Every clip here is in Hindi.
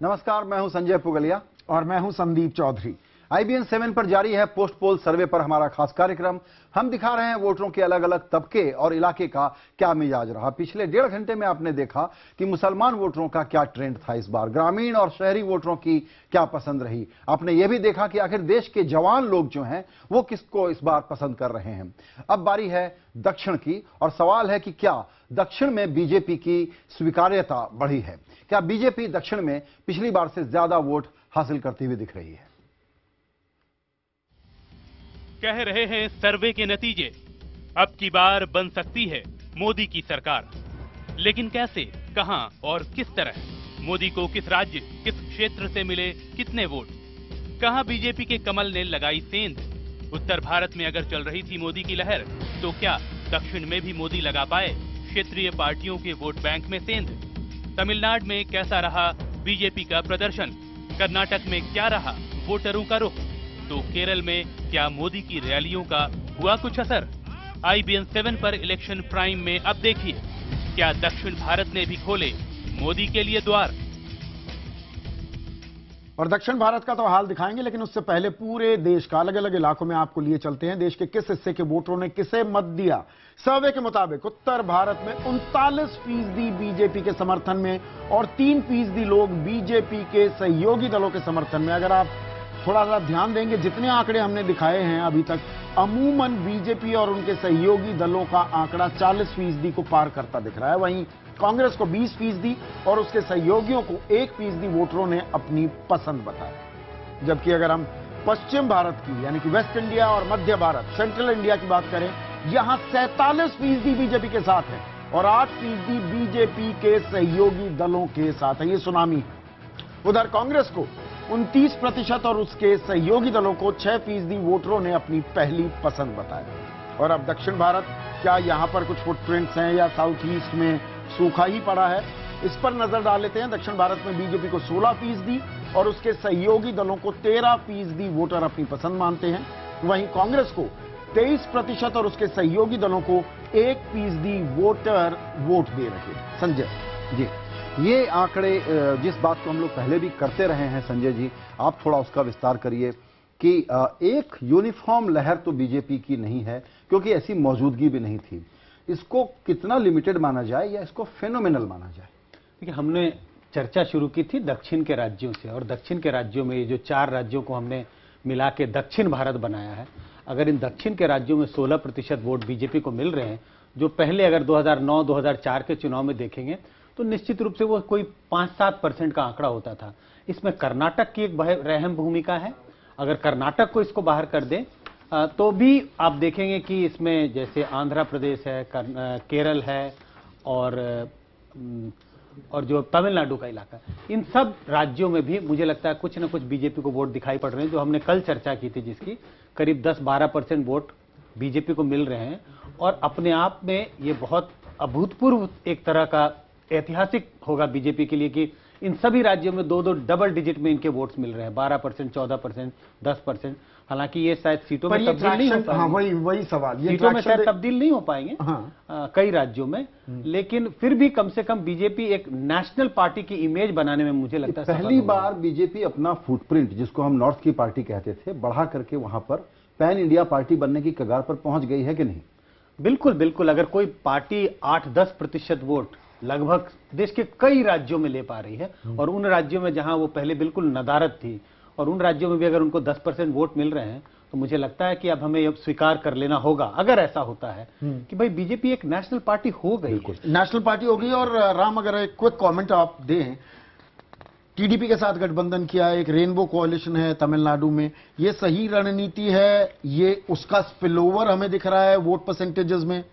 नमस्कार, मैं हूं संजय पुगलिया और मैं हूं संदीप चौधरी। IBN 7 पर जारी है पोस्ट पोल सर्वे पर हमारा खास कार्यक्रम। हम दिखा रहे हैं वोटरों के अलग अलग तबके और इलाके का क्या मिजाज रहा। पिछले 1.5 घंटे में आपने देखा कि मुसलमान वोटरों का क्या ट्रेंड था इस बार, ग्रामीण और शहरी वोटरों की क्या पसंद रही। आपने यह भी देखा कि आखिर देश के जवान लोग जो हैं वो किसको इस बार पसंद कर रहे हैं। अब बारी है दक्षिण की और सवाल है कि क्या दक्षिण में बीजेपी की स्वीकार्यता बढ़ी है। क्या बीजेपी दक्षिण में पिछली बार से ज्यादा वोट हासिल करती हुई दिख रही है। कह रहे हैं सर्वे के नतीजे, अब की बार बन सकती है मोदी की सरकार। लेकिन कैसे, कहां और किस तरह? मोदी को किस राज्य, किस क्षेत्र से मिले कितने वोट? कहां बीजेपी के कमल ने लगाई सेंध? उत्तर भारत में अगर चल रही थी मोदी की लहर, तो क्या दक्षिण में भी मोदी लगा पाए क्षेत्रीय पार्टियों के वोट बैंक में सेंध? तमिलनाडु में कैसा रहा बीजेपी का प्रदर्शन? कर्नाटक में क्या रहा वोटरों का रुख? तो केरल में क्या मोदी की रैलियों का हुआ कुछ असर? IBN 7 पर इलेक्शन प्राइम में अब देखिए, क्या दक्षिण भारत ने भी खोले मोदी के लिए द्वार? और दक्षिण भारत का तो हाल दिखाएंगे, लेकिन उससे पहले पूरे देश का अलग अलग इलाकों में आपको लिए चलते हैं। देश के किस हिस्से के वोटरों ने किसे मत दिया। सर्वे के मुताबिक उत्तर भारत में 39% बीजेपी के समर्थन में और 3% लोग बीजेपी के सहयोगी दलों के समर्थन में। अगर आप थोड़ा सा ध्यान देंगे, जितने आंकड़े हमने दिखाए हैं अभी तक, अमूमन बीजेपी और उनके सहयोगी दलों का आंकड़ा 40% को पार करता दिख रहा है। वहीं कांग्रेस को 20% और उसके सहयोगियों को 1% वोटरों ने अपनी पसंद बताया। जबकि अगर हम पश्चिम भारत की यानी कि वेस्ट इंडिया और मध्य भारत, सेंट्रल इंडिया की बात करें, यहां 47% बीजेपी के साथ है और 8% बीजेपी के सहयोगी दलों के साथ है। ये सुनामी है। उधर कांग्रेस को 29% और उसके सहयोगी दलों को 6% वोटरों ने अपनी पहली पसंद बताया। और अब दक्षिण भारत, क्या यहां पर कुछ फुटप्रिंट्स हैं या साउथ ईस्ट में सूखा ही पड़ा है, इस पर नजर डाल लेते हैं। दक्षिण भारत में बीजेपी को 16% और उसके सहयोगी दलों को 13% वोटर अपनी पसंद मानते हैं। वहीं कांग्रेस को 23% और उसके सहयोगी दलों को 1% वोटर वोट दे रहे हैं। संजय जी, ये आंकड़े जिस बात को हम लोग पहले भी करते रहे हैं, संजय जी आप थोड़ा उसका विस्तार करिए कि एक यूनिफॉर्म लहर तो बीजेपी की नहीं है, क्योंकि ऐसी मौजूदगी भी नहीं थी। इसको कितना लिमिटेड माना जाए या इसको फेनोमेनल माना जाए? देखिए, हमने चर्चा शुरू की थी दक्षिण के राज्यों से, और दक्षिण के राज्यों में ये जो 4 राज्यों को हमने मिला के दक्षिण भारत बनाया है, अगर इन दक्षिण के राज्यों में 16% वोट बीजेपी को मिल रहे हैं, जो पहले अगर 2009-2004 के चुनाव में देखेंगे तो निश्चित रूप से वो कोई 5-7% का आंकड़ा होता था। इसमें कर्नाटक की एक अहम भूमिका है। अगर कर्नाटक को इसको बाहर कर दें तो भी आप देखेंगे कि इसमें जैसे आंध्र प्रदेश है, केरल है और जो तमिलनाडु का इलाका, इन सब राज्यों में भी मुझे लगता है कुछ न कुछ बीजेपी को वोट दिखाई पड़ रहे हैं। जो हमने कल चर्चा की थी, जिसकी करीब 10-12% वोट बीजेपी को मिल रहे हैं, और अपने आप में ये बहुत अभूतपूर्व एक तरह का ऐतिहासिक होगा बीजेपी के लिए कि इन सभी राज्यों में 2-2 डबल डिजिट में इनके वोट्स मिल रहे हैं, 12%, 14%, 10%। हालांकि ये शायद सीटों में तब्दील नहीं हो पाएंगे। हाँ, वही सवाल, ये सीटों में शायद तब्दील नहीं हो पाएंगे कई राज्यों में, लेकिन फिर भी कम से कम बीजेपी एक नेशनल पार्टी की इमेज बनाने में मुझे लगता है पहली बार बीजेपी अपना फुटप्रिंट, जिसको हम नॉर्थ की पार्टी कहते थे, बढ़ा करके वहां पर पैन इंडिया पार्टी बनने की कगार पर पहुंच गई है कि नहीं? बिल्कुल बिल्कुल। अगर कोई पार्टी 8-10% वोट लगभग देश के कई राज्यों में ले पा रही है, और उन राज्यों में जहां वो पहले बिल्कुल नदारद थी, और उन राज्यों में भी अगर उनको 10% वोट मिल रहे हैं, तो मुझे लगता है कि अब हमें अब स्वीकार कर लेना होगा, अगर ऐसा होता है कि भाई बीजेपी एक नेशनल पार्टी हो गई है। नेशनल पार्टी हो गई। और राम, अगर एक क्विक कमेंट आप दें, टीडीपी के साथ गठबंधन किया, एक रेनबो कोalition है तमिलनाडु में, ये सही रणनीति है? ये उसका स्पिलओवर हमें दिख रहा है वोट परसेंटेजेस में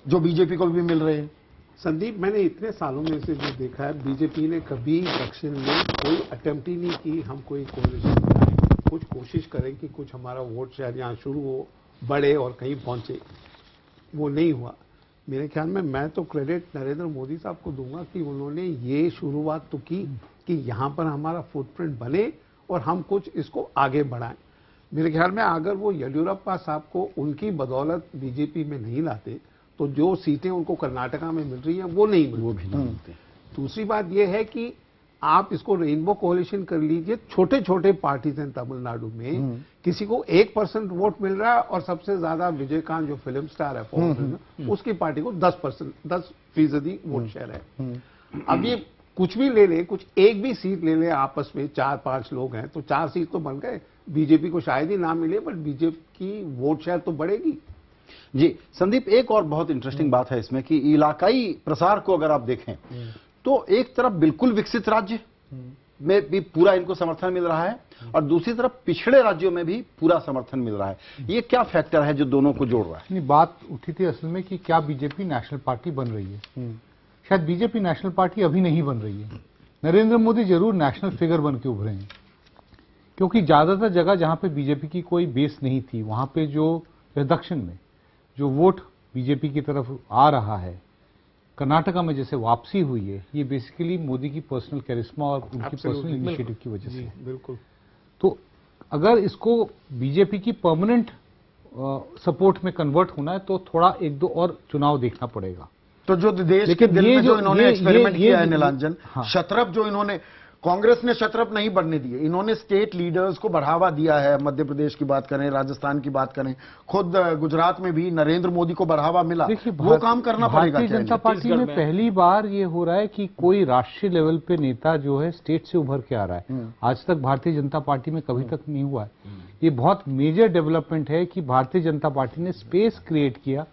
जो बीजेपी को भी मिल रहे हैं? संदीप, मैंने इतने सालों में से जो देखा है, बीजेपी ने कभी दक्षिण में कोई अटेम्प्ट ही नहीं की हम कोई कोalition बनाएं, कुछ कोशिश करें कि कुछ हमारा वोट शायद यहाँ शुरू हो, बढ़े और कहीं पहुंचे। वो नहीं हुआ। मेरे ख्याल में मैं तो क्रेडिट नरेंद्र मोदी साहब को दूंगा कि उन्होंने ये शुरुआत तो की कि यहाँ पर हमारा फुटप्रिंट बने और हम कुछ इसको आगे बढ़ाएं। मेरे ख्याल में अगर वो येडियुरप्पा साहब को उनकी बदौलत बीजेपी में नहीं लाते, तो जो सीटें उनको कर्नाटका में मिल रही हैं वो नहीं मिलती। दूसरी बात यह है कि आप इसको रेनबो कोalition कर लीजिए, छोटे छोटे पार्टीज हैं तमिलनाडु में, किसी को 1% वोट मिल रहा है और सबसे ज्यादा विजयकांत जो फिल्म स्टार है उसकी पार्टी को 10% वोट शेयर है। अब ये कुछ भी ले ले, कुछ एक भी सीट ले ले आपस में, 4-5 लोग हैं तो 4 सीट तो बन गए। बीजेपी को शायद ही ना मिले, बट बीजेपी की वोट शेयर तो बढ़ेगी। जी संदीप, एक और बहुत इंटरेस्टिंग बात है इसमें कि इलाकाई प्रसार को अगर आप देखें तो एक तरफ बिल्कुल विकसित राज्य में भी पूरा इनको समर्थन मिल रहा है और दूसरी तरफ पिछड़े राज्यों में भी पूरा समर्थन मिल रहा है। ये क्या फैक्टर है जो दोनों को जोड़ रहा है? नहीं, बात उठी थी असल में कि क्या बीजेपी नेशनल पार्टी बन रही है। शायद बीजेपी नेशनल पार्टी अभी नहीं बन रही है। नरेंद्र मोदी जरूर नेशनल फिगर बन के उभरे हैं, क्योंकि ज्यादातर जगह जहां पे बीजेपी की कोई बेस नहीं थी, वहां पे जो दक्षिण में जो वोट बीजेपी की तरफ आ रहा है, कर्नाटका में जैसे वापसी हुई है, ये बेसिकली मोदी की पर्सनल कैरिस्मा और उनकी पर्सनल इनिशिएटिव की वजह से। बिल्कुल। तो अगर इसको बीजेपी की परमानेंट सपोर्ट में कन्वर्ट होना है तो थोड़ा 1-2 और चुनाव देखना पड़ेगा। तो जो देश के दिल में जो इन्होंने एक्सपेरिमेंट किया है नीलांजन, शतरफ जो इन्होंने, कांग्रेस ने शतरफ नहीं बढ़ने दिए, इन्होंने स्टेट लीडर्स को बढ़ावा दिया है। मध्य प्रदेश की बात करें, राजस्थान की बात करें, खुद गुजरात में भी नरेंद्र मोदी को बढ़ावा मिला। वो काम करना पड़ेगा। भारतीय जनता पार्टी में पहली बार ये हो रहा है कि कोई राष्ट्रीय लेवल पे नेता जो है स्टेट से उभर के आ रहा है। आज तक भारतीय जनता पार्टी में कभी तक नहीं हुआ है। ये बहुत मेजर डेवलपमेंट है कि भारतीय जनता पार्टी ने स्पेस क्रिएट किया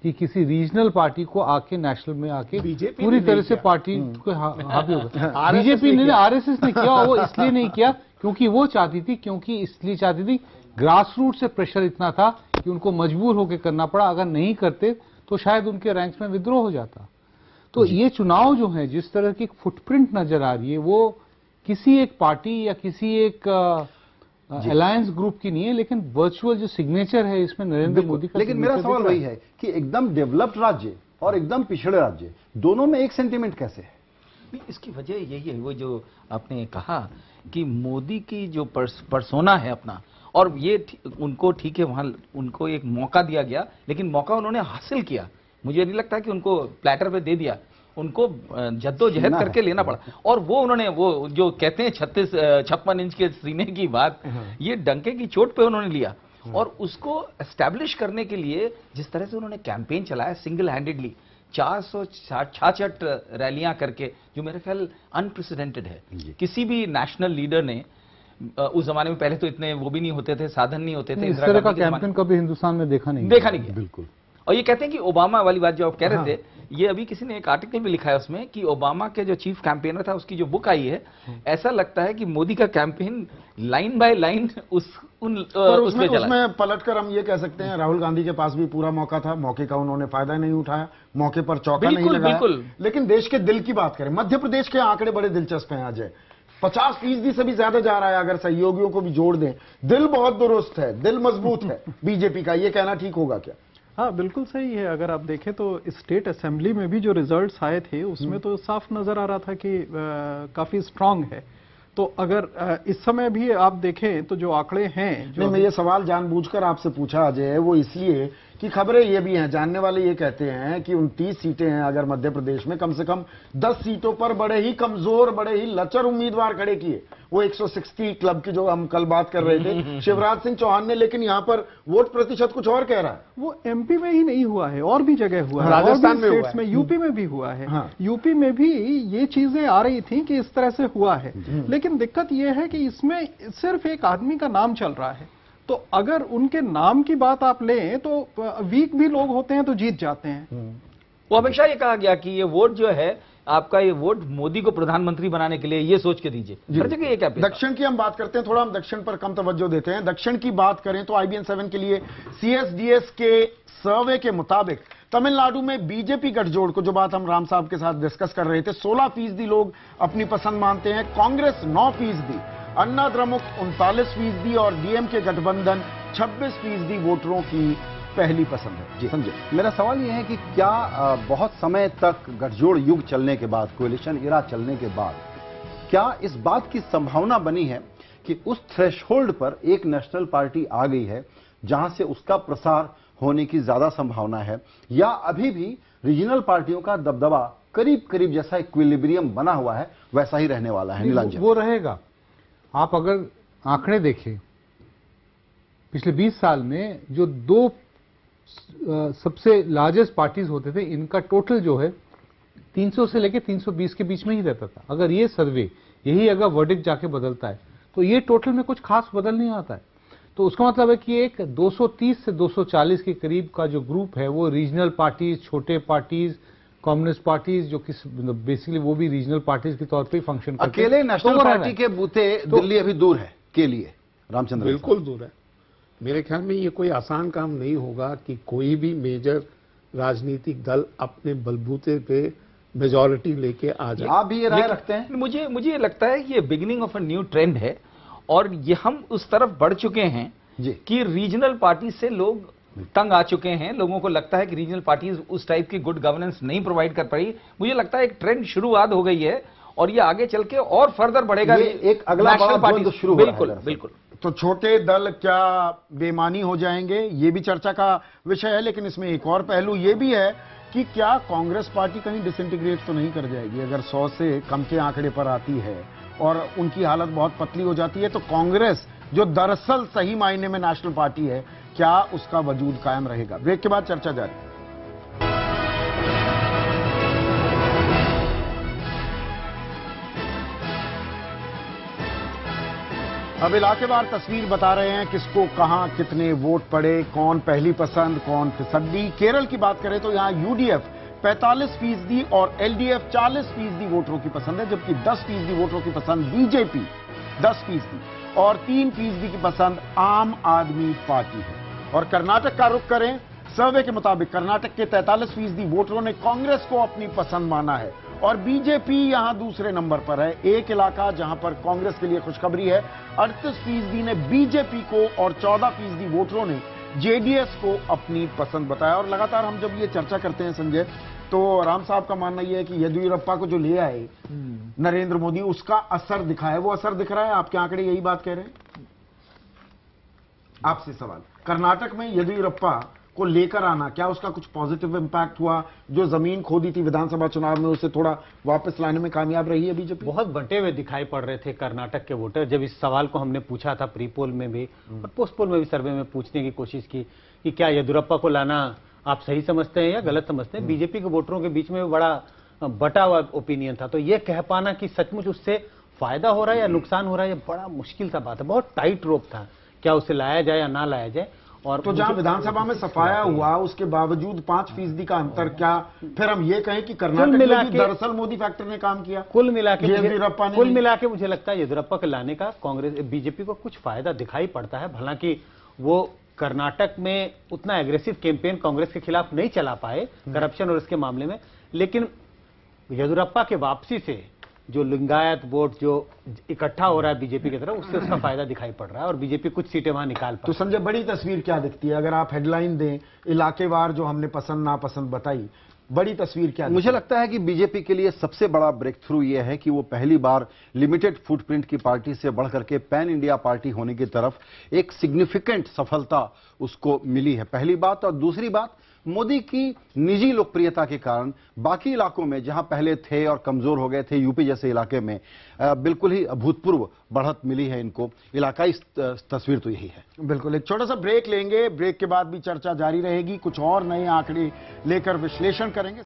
कि किसी रीजनल पार्टी को आके नेशनल में आके पूरी तरह से पार्टी को हावी होगा। बीजेपी ने, आरएसएस ने किया, वो इसलिए नहीं किया क्योंकि वो चाहती थी, इसलिए चाहती थी, ग्रास रूट से प्रेशर इतना था कि उनको मजबूर होकर करना पड़ा। अगर नहीं करते तो शायद उनके रैंक्स में विद्रोह हो जाता। तो ये चुनाव जो है, जिस तरह की फुटप्रिंट नजर आ रही है, वो किसी एक पार्टी या किसी एक अलायंस ग्रुप की नहीं है, लेकिन वर्चुअल जो सिग्नेचर है इसमें नरेंद्र मोदी का। लेकिन मेरा सवाल वही है कि एकदम डेवलप्ड राज्य और एकदम पिछड़े राज्य, दोनों में एक सेंटीमेंट कैसे है? इसकी वजह यही है, वो जो आपने कहा कि मोदी की जो पर्सोना है अपना, और ये उनको ठीक है, वहां उनको एक मौका दिया गया, लेकिन मौका उन्होंने हासिल किया। मुझे नहीं लगता कि उनको प्लेटर पे दे दिया, उनको जद्दोजहद करके लेना पड़ा। और वो उन्होंने, वो जो कहते हैं 56 इंच के सीने की बात, ये डंके की चोट पे उन्होंने लिया। और उसको एस्टैब्लिश करने के लिए जिस तरह से उन्होंने कैंपेन चलाया, सिंगल हैंडेडली 466 रैलियां करके, जो मेरे ख्याल अनप्रेसिडेंटेड है। किसी भी नेशनल लीडर ने, उस जमाने में पहले तो इतने वो भी नहीं होते थे, साधन नहीं होते थे, इस तरह का कैंपेन कभी हिंदुस्तान में देखा नहीं गया। बिल्कुल। और ये कहते हैं कि ओबामा वाली बात जो आप कह रहे थे, ये अभी किसी ने एक आर्टिकल भी लिखा है उसमें कि ओबामा के जो चीफ कैंपेनर था, उसकी जो बुक आई है, ऐसा लगता है कि मोदी का कैंपेन लाइन बाय लाइन उसमें पलटकर हम ये कह सकते हैं, राहुल गांधी के पास भी पूरा मौका था, मौके का उन्होंने फायदा नहीं उठाया, मौके पर चौका नहीं लगाया। लेकिन देश के दिल की बात करें, मध्य प्रदेश के आंकड़े बड़े दिलचस्प हैं अजय। 50% से भी ज्यादा जा रहा है, अगर सहयोगियों को भी जोड़ दें। दिल बहुत दुरुस्त है, दिल मजबूत है बीजेपी का, ये कहना ठीक होगा क्या? हाँ, बिल्कुल सही है। अगर आप देखें तो स्टेट असेंबली में भी जो रिजल्ट्स आए थे, उसमें तो साफ नजर आ रहा था कि काफी स्ट्रांग है। तो अगर इस समय भी आप देखें तो जो आंकड़े हैं, नहीं, मैं ये सवाल जानबूझकर आपसे पूछा अजय, वो इसलिए कि खबरें ये भी हैं, जानने वाले ये कहते हैं कि 29 सीटें हैं अगर मध्य प्रदेश में, कम से कम 10 सीटों पर बड़े ही कमजोर, बड़े ही लचर उम्मीदवार खड़े किए। वो 160 क्लब की जो हम कल बात कर रहे थे, शिवराज सिंह चौहान ने, लेकिन यहां पर वोट प्रतिशत कुछ और कह रहा है। वो एमपी में ही नहीं हुआ है, और भी जगह हुआ है, राजस्थान में हुआ है, यूपी में भी हुआ है। यूपी में भी ये चीजें आ रही थी कि इस तरह से हुआ है। लेकिन दिक्कत यह है कि इसमें सिर्फ एक आदमी का नाम चल रहा है। तो अगर उनके नाम की बात आप लें तो वीक भी लोग होते हैं तो जीत जाते हैं। वो हमेशा ये कहा गया कि ये वोट जो है आपका, ये वोट मोदी को प्रधानमंत्री बनाने के लिए, ये सोच के दीजिए। हर जगह ये क्या। दक्षिण की हम बात करते हैं, थोड़ा हम दक्षिण पर कम तवज्जो देते हैं। दक्षिण की बात करें तो IBN 7 के लिए CSDS के सर्वे के मुताबिक तमिलनाडु में बीजेपी गठजोड़ को, जो बात हम राम साहब के साथ डिस्कस कर रहे थे, 16% लोग अपनी पसंद मानते हैं, कांग्रेस 9%, अन्ना द्रमुक 39% और DMK गठबंधन 26% वोटरों की पहली पसंद है। जी संजय, मेरा सवाल यह है कि क्या बहुत समय तक गठजोड़ युग चलने के बाद, कोएलिशन इरा चलने के बाद, क्या इस बात की संभावना बनी है कि उस थ्रेशहोल्ड पर एक नेशनल पार्टी आ गई है जहां से उसका प्रसार होने की ज्यादा संभावना है, या अभी भी रीजनल पार्टियों का दबदबा करीब करीब जैसा इक्विलिब्रियम बना हुआ है वैसा ही रहने वाला है। नीलांजन, वो रहेगा। आप अगर आंकड़े देखें पिछले 20 साल में जो दो सबसे लार्जेस्ट पार्टीज होते थे, इनका टोटल जो है 300 से लेके 320 के बीच में ही रहता था। अगर ये सर्वे यही अगर वर्डिक्ट जाके बदलता है तो ये टोटल में कुछ खास बदल नहीं आता है। तो उसका मतलब है कि एक 230 से 240 के करीब का जो ग्रुप है वो रीजनल पार्टीज, छोटे पार्टीज, कम्युनिस्ट पार्टीज, जो कि बेसिकली वो भी रीजनल पार्टीज के तौर पे ही फंक्शन करते हैं। अकेले नेशनल पार्टी के बूते दिल्ली अभी दूर है के लिए। रामचंद्र, बिल्कुल दूर है। मेरे ख्याल में ये कोई आसान काम नहीं होगा कि कोई भी मेजर राजनीतिक दल अपने बलबूते पे मेजॉरिटी लेके आ जाए। आप भी ये राय रखते हैं? मुझे लगता है कि ये beginning of a new trend है और ये हम उस तरफ बढ़ चुके हैं जी कि रीजनल पार्टी से लोग तंग आ चुके हैं। लोगों को लगता है कि रीजनल पार्टीज उस टाइप की गुड गवर्नेंस नहीं प्रोवाइड कर पाई। मुझे लगता है एक ट्रेंड शुरुआत हो गई है और ये आगे चल के और फर्दर बढ़ेगा। ये एक अगला बड़ा द्वंद्व शुरू हो रहा है। बिल्कुल बिल्कुल। तो छोटे दल क्या बेईमानी हो जाएंगे, ये भी चर्चा का विषय है। लेकिन इसमें एक और पहलू ये भी है कि क्या कांग्रेस पार्टी कहीं डिसइंटीग्रेट तो नहीं कर जाएगी? अगर 100 से कम के आंकड़े पर आती है और उनकी हालत बहुत पतली हो जाती है, तो कांग्रेस जो दरअसल सही मायने में नेशनल पार्टी है, क्या उसका वजूद कायम रहेगा? ब्रेक के बाद चर्चा जारी। अब इलाकेवार तस्वीर बता रहे हैं किसको कहां कितने वोट पड़े, कौन पहली पसंद, कौन फिसड्डी। केरल की बात करें तो यहां यूडीएफ 45% और एलडीएफ 40% वोटरों की पसंद है, जबकि 10% वोटरों की पसंद बीजेपी 10% और 3% की पसंद आम आदमी पार्टी है। और कर्नाटक का रुख करें, सर्वे के मुताबिक कर्नाटक के 43% वोटरों ने कांग्रेस को अपनी पसंद माना है और बीजेपी यहां दूसरे नंबर पर है। एक इलाका जहां पर कांग्रेस के लिए खुशखबरी है, 38% ने बीजेपी को और 14% वोटरों ने जेडीएस को अपनी पसंद बताया। और लगातार हम जब ये चर्चा करते हैं संजय, तो राम साहब का मानना यह है कि येदियुरप्पा को जो ले आए नरेंद्र मोदी, उसका असर दिखा है। वो असर दिख रहा है? आपके आंकड़े यही बात कह रहे हैं? आपसे सवाल, कर्नाटक में येदियुरप्पा को लेकर आना, क्या उसका कुछ पॉजिटिव इंपैक्ट हुआ? जो जमीन खोदी थी विधानसभा चुनाव में, उसे थोड़ा वापस लाने में कामयाब रही है बीजेपी? बहुत बंटे हुए दिखाई पड़ रहे थे कर्नाटक के वोटर। जब इस सवाल को हमने पूछा था प्री पोल में भी और पोस्ट पोल में भी सर्वे में पूछने की कोशिश की कि क्या येदियुरप्पा को लाना आप सही समझते हैं या गलत समझते हैं, बीजेपी के वोटरों के बीच में बड़ा बटा हुआ ओपिनियन था। तो ये कह पाना कि सचमुच उससे फायदा हो रहा है या नुकसान हो रहा है, ये बड़ा मुश्किल सा बात है। बहुत टाइट रोप था, क्या उसे लाया जाए या ना लाया जाए। और तो जहां विधानसभा में सफाया हुआ, उसके बावजूद 5% का अंतर, क्या फिर हम ये कहें कि कर्नाटक में भी दरअसल मोदी फैक्टर ने काम किया? कुल मिला के मुझे लगता है येदियुरप्पा के लाने का कांग्रेस बीजेपी को कुछ फायदा दिखाई पड़ता है। हालांकि वो कर्नाटक में उतना एग्रेसिव कैंपेन कांग्रेस के खिलाफ नहीं चला पाए करप्शन और इसके मामले में, लेकिन येदियुरप्पा के वापसी से जो लिंगायत वोट जो इकट्ठा हो रहा है बीजेपी की तरफ, उससे उसका फायदा दिखाई पड़ रहा है और बीजेपी कुछ सीटें वहां निकाल पाए। तो संजय, बड़ी तस्वीर क्या दिखती है अगर आप हेडलाइन दें, इलाकेवार जो हमने पसंद नापसंद बताई, बड़ी तस्वीर क्या? मुझे लगता है कि बीजेपी के लिए सबसे बड़ा ब्रेक थ्रू यह है कि वो पहली बार लिमिटेड फुटप्रिंट की पार्टी से बढ़कर के पैन इंडिया पार्टी होने की तरफ एक सिग्निफिकेंट सफलता उसको मिली है, पहली बात। और दूसरी बात, मोदी की निजी लोकप्रियता के कारण बाकी इलाकों में जहां पहले थे और कमजोर हो गए थे, यूपी जैसे इलाके में बिल्कुल ही अभूतपूर्व बढ़त मिली है इनको। इलाकाई तस्वीर तो यही है। बिल्कुल, एक छोटा सा ब्रेक लेंगे, ब्रेक के बाद भी चर्चा जारी रहेगी, कुछ और नए आंकड़े लेकर विश्लेषण करेंगे।